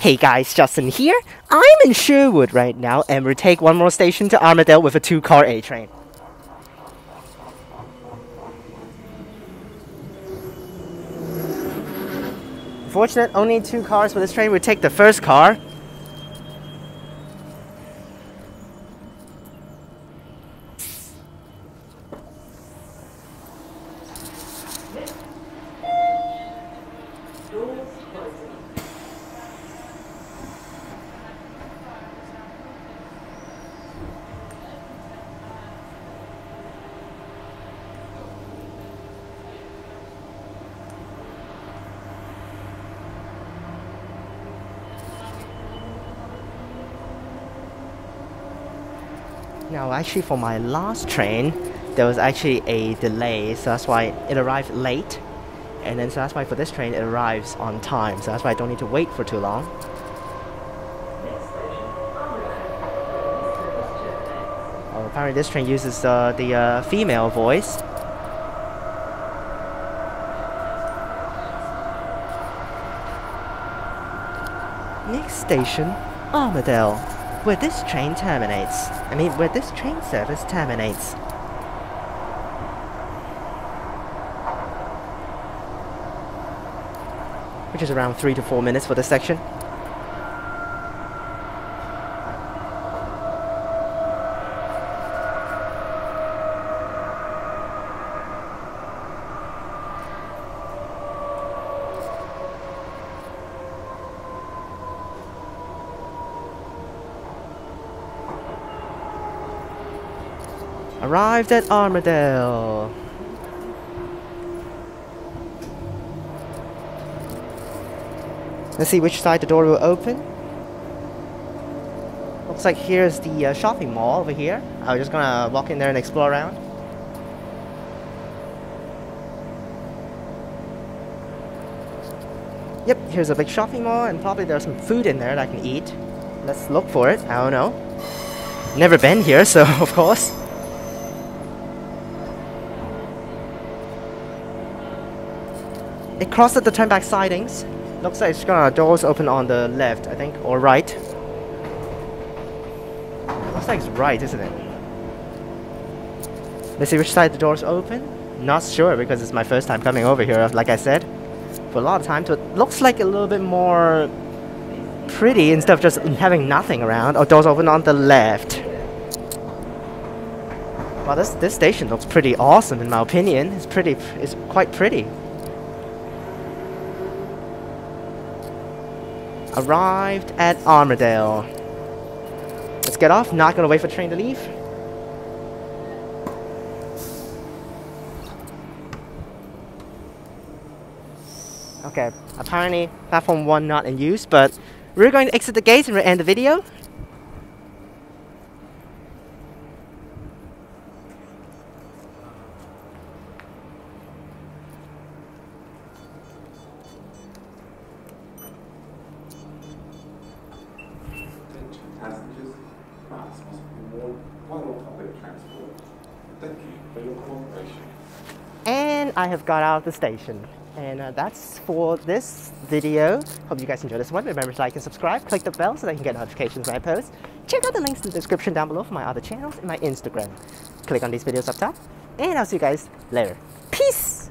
Hey guys, Justin here. I'm in Sherwood right now and we'll take one more station to Armadale with a 2-car A-Train. Fortunate, only 2 cars for this train. We'll take the first car. Now actually for my last train, there was actually a delay, so that's why it arrived late. And then so that's why for this train it arrives on time, so that's why I don't need to wait for too long. Oh, apparently this train uses the female voice. Next station, Armadale, where this train terminates. Where this train service terminates. Which is around 3 to 4 minutes for this section. Arrived at Armadale. Let's see which side the door will open. Looks like here's the shopping mall over here. I'm just gonna walk in there and explore around. Yep, here's a big shopping mall and probably there's some food in there that I can eat. Let's look for it. I don't know. Never been here, so of course. It crossed at the turnback sidings. Looks like it's gonna doors open on the left, I think, or right. Looks like it's right, isn't it? Let's see which side the doors open. Not sure because it's my first time coming over here, like I said. For a lot of time, so it looks like a little bit more pretty instead of just having nothing around. Oh, doors open on the left. Well, this station looks pretty awesome in my opinion. It's quite pretty. Arrived at Armadale. Let's get off. Not gonna wait for the train to leave. Okay, apparently platform 1 not in use, but we're going to exit the gates and we'll end the video. Passengers, mass must be worn while on public transport. Thank you for your cooperation. And I have got out of the station. And that's for this video. Hope you guys enjoyed this one. Remember to like and subscribe. Click the bell so that you can get notifications when I post. Check out the links in the description down below for my other channels and my Instagram. Click on these videos up top. And I'll see you guys later. Peace!